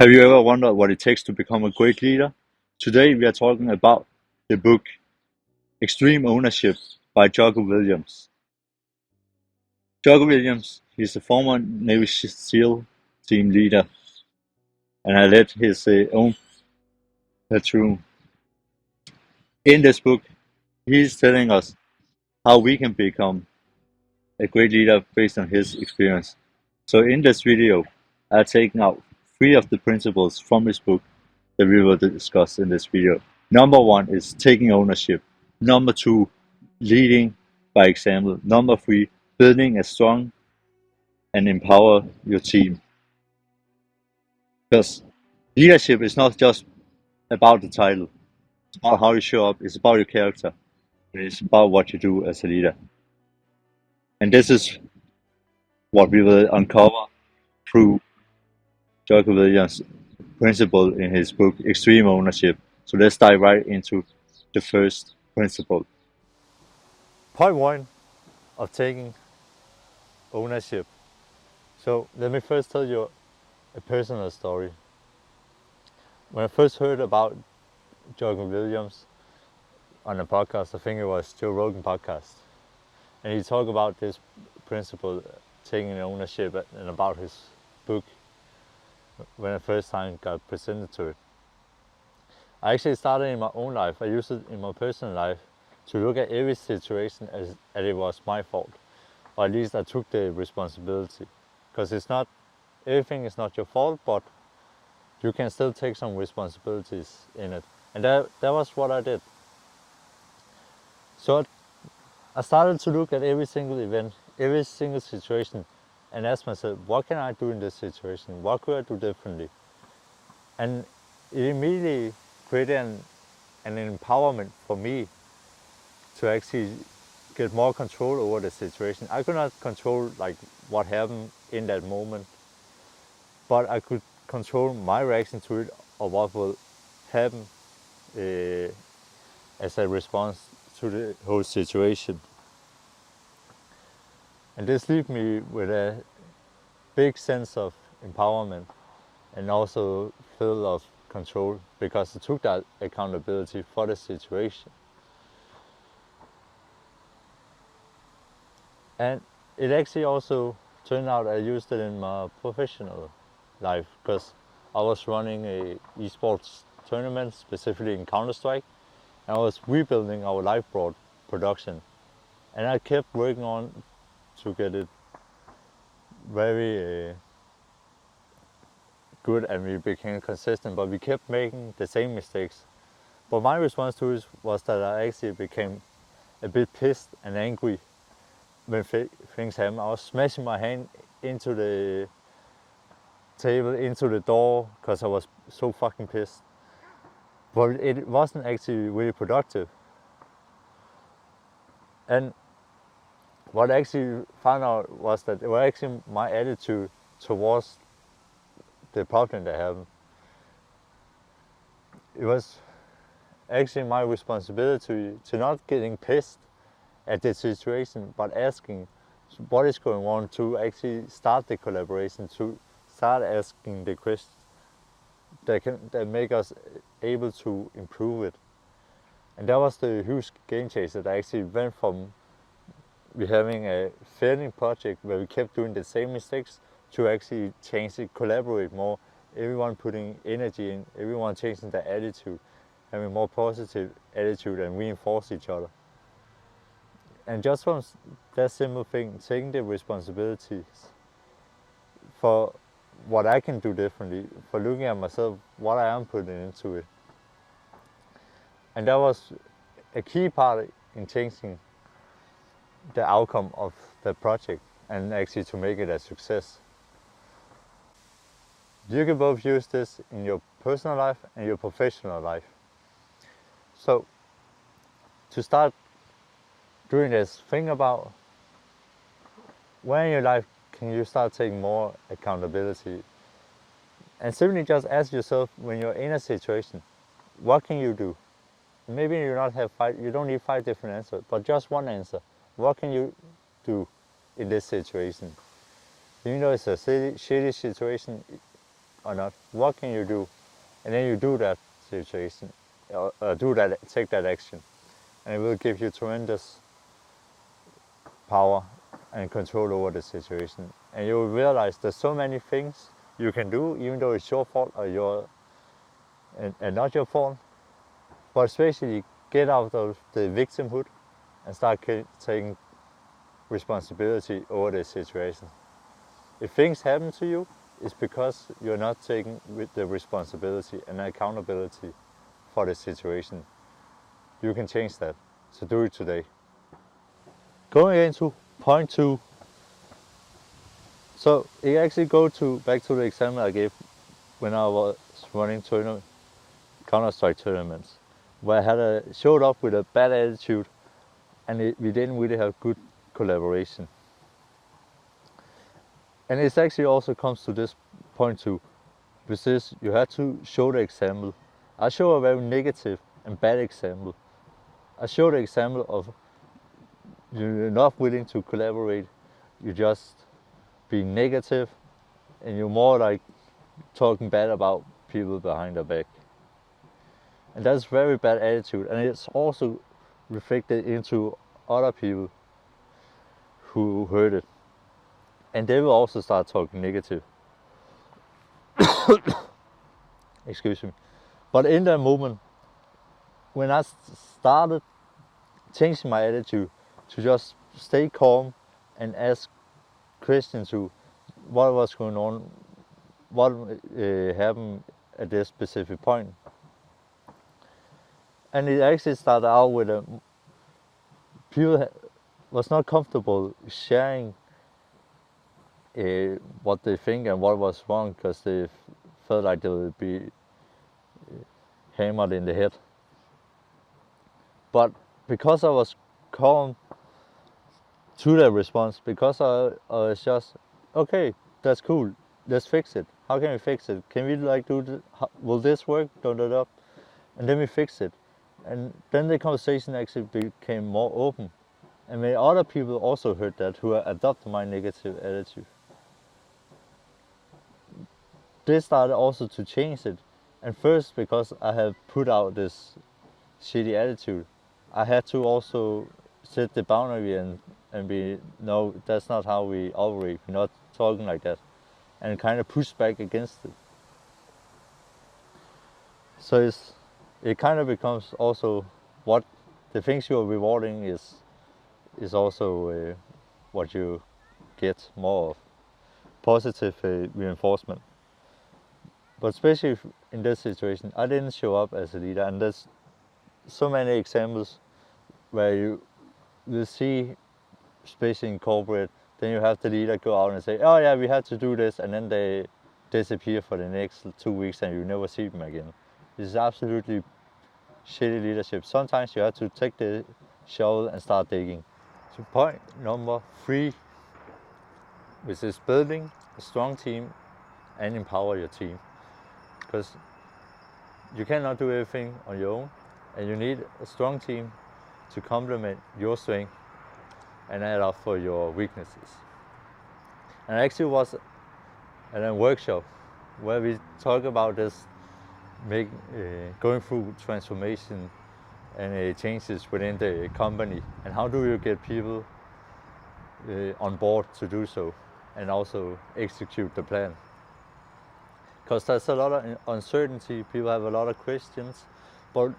Have you ever wondered what it takes to become a great leader? Today we are talking about the book Extreme Ownership by Jocko Williams. Jocko Williams, he's a former Navy SEAL team leader and had led his own platoon. In this book, he's telling us how we can become a great leader based on his experience. So in this video, I've taken out 3 of the principles from his book that we will discuss in this video. Number 1 is taking ownership. Number 2, leading by example. Number 3, building a strong and empower your team. Because leadership is not just about the title. It's about how you show up. It's about your character. It's about what you do as a leader. And this is what we will uncover through Jocko Williams' principle in his book Extreme Ownership. So let's dive right into the first principle. Point 1 of taking ownership. So let me first tell you a personal story. When I first heard about Jocko Williams on a podcast, I think it was Joe Rogan podcast, and he talked about this principle, taking ownership, and about his book. When I first time got presented to it, I actually started in my own life. I used it in my personal life to look at every situation as it was my fault, or at least I took the responsibility, because everything is not your fault, but you can still take some responsibilities in it, and that was what I did. So I started to look at every single event, every single situation, and ask myself, what can I do in this situation? What could I do differently? And it immediately created an empowerment for me to actually get more control over the situation. I could not control what happened in that moment, but I could control my reaction to it, or what will happen as a response to the whole situation. And this left me with a big sense of empowerment and also feel of control, because I took that accountability for the situation. And it actually also turned out I used it in my professional life, because I was running a esports tournament, specifically in Counter-Strike, and I was rebuilding our live production, and I kept working on to get it very good, and we became consistent, but we kept making the same mistakes. But my response to it was that I actually became a bit pissed and angry when things happened. I was smashing my hand into the table, into the door, because I was so fucking pissed. But it wasn't actually really productive. And what I actually found out was that it was actually my attitude towards the problem that happened. It was actually my responsibility to not getting pissed at the situation, but asking what is going on, to actually start the collaboration, to start asking the questions that make us able to improve it. And that was the huge game changer that actually went from we having a failing project where we kept doing the same mistakes to actually change it, collaborate more, everyone putting energy in, everyone changing their attitude, having a more positive attitude, and reinforce each other. And just from that simple thing, taking the responsibilities for what I can do differently, for looking at myself, what I am putting into it. And that was a key part in changing the outcome of the project, and actually to make it a success. You can both use this in your personal life and your professional life. So to start doing this, think about where in your life can you start taking more accountability, and simply just ask yourself, when you're in a situation, what can you do? Maybe you don't need 5 different answers, but just one answer. What can you do in this situation? Even though it's a shitty situation, or not? What can you do? And then you do that situation, take that action, and it will give you tremendous power and control over the situation. And you will realize there's so many things you can do, even though it's your fault and not your fault. But especially get out of the victimhood and start taking responsibility over the situation. If things happen to you, it's because you're not taking the responsibility and accountability for the situation. You can change that, so do it today. Going into point 2. So it actually back to the example I gave when I was running Counter-Strike tournaments, where I showed up with a bad attitude, and we didn't really have good collaboration. And it actually also comes to this point 2, which is you have to show the example. I show a very negative and bad example. I show the example of you're not willing to collaborate, you're just being negative, and you're more like talking bad about people behind their back. And that's very bad attitude, and it's also reflected into other people who heard it. And they will also start talking negative. Excuse me. But in that moment, when I started changing my attitude to just stay calm and ask questions to what was going on, what happened at this specific point. And it actually started out with people was not comfortable sharing what they think and what was wrong, because they felt like they would be hammered in the head. But because I was calm to their response, because I was just, okay, that's cool, let's fix it. How can we fix it? Can we do this? Will this work? And then we fix it. And then the conversation actually became more open. And many other people also heard that, who adopted my negative attitude. They started also to change it. And first, because I have put out this shitty attitude, I had to also set the boundary and be, no, that's not how we operate. We're not talking like that. And kind of push back against it. So it kind of becomes also what the things you are rewarding is also what you get more of. Positive reinforcement. But especially in this situation, I didn't show up as a leader, and there's so many examples where you will see, especially in corporate, then you have the leader go out and say, oh yeah, we had to do this, and then they disappear for the next 2 weeks and you never see them again. This is absolutely shitty leadership. Sometimes you have to take the shovel and start digging. So point number 3, which is building a strong team and empower your team. Because you cannot do everything on your own, and you need a strong team to complement your strength and add up for your weaknesses. And I actually was at a workshop where we talk about this, going through transformation and changes within the company, and how do you get people on board to do so and also execute the plan. Because there's a lot of uncertainty, people have a lot of questions, but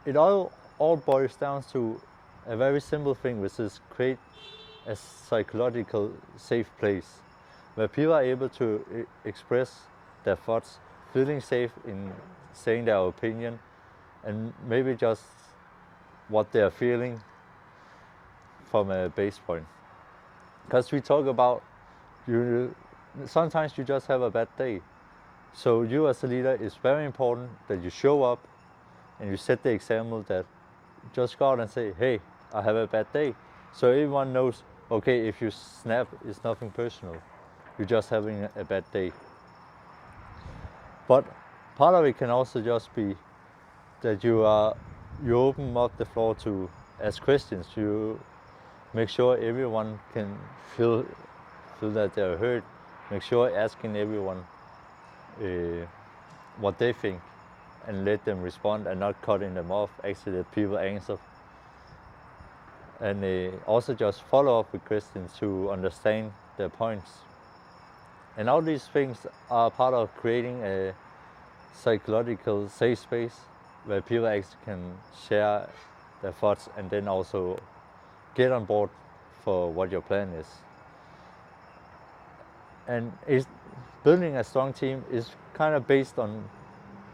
it all boils down to a very simple thing, which is create a psychological safe place where people are able to express their thoughts, feeling safe in saying their opinion, and maybe just what they are feeling from a base point. Because we talk about, sometimes you just have a bad day. So you as a leader, it's very important that you show up and you set the example that just go out and say, hey, I have a bad day. So everyone knows, okay, if you snap, it's nothing personal. You're just having a bad day. But part of it can also just be that you open up the floor to ask questions. You make sure everyone can feel that they're heard. Make sure asking everyone what they think and let them respond and not cutting them off. Actually, let people answer. And also just follow up with questions to understand their points. And all these things are part of creating a psychological safe space where people actually can share their thoughts and then also get on board for what your plan is. And building a strong team is kind of based on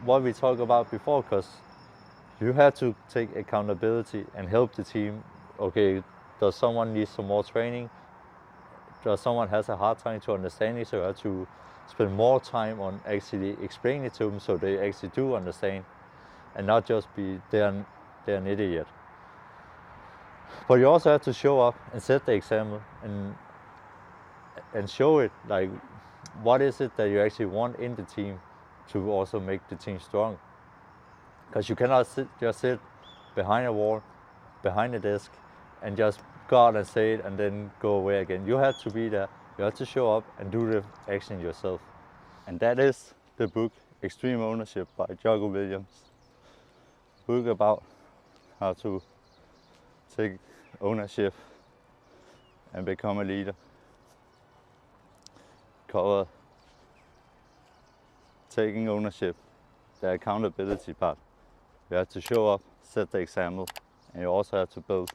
what we talked about before, because you have to take accountability and help the team. Okay, does someone need some more training? Does someone has a hard time to understand it? So you have to spend more time on actually explaining it to them so they actually do understand and not just be they're an idiot. But you also have to show up and set the example and show it, like, what is it that you actually want in the team to also make the team strong. Because you cannot just sit behind a wall, behind a desk, and just go out and say it and then go away again. You have to be there. You have to show up and do the action yourself. And that is the book Extreme Ownership by Jocko Willink. Book about how to take ownership and become a leader. Cover taking ownership, the accountability part. You have to show up, set the example, and you also have to build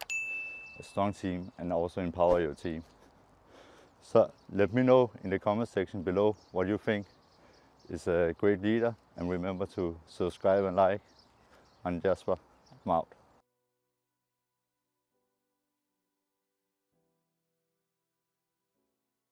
a strong team and also empower your team. So let me know in the comment section below what you think is a great leader, and remember to subscribe and like. I'm Jesper. I'm out.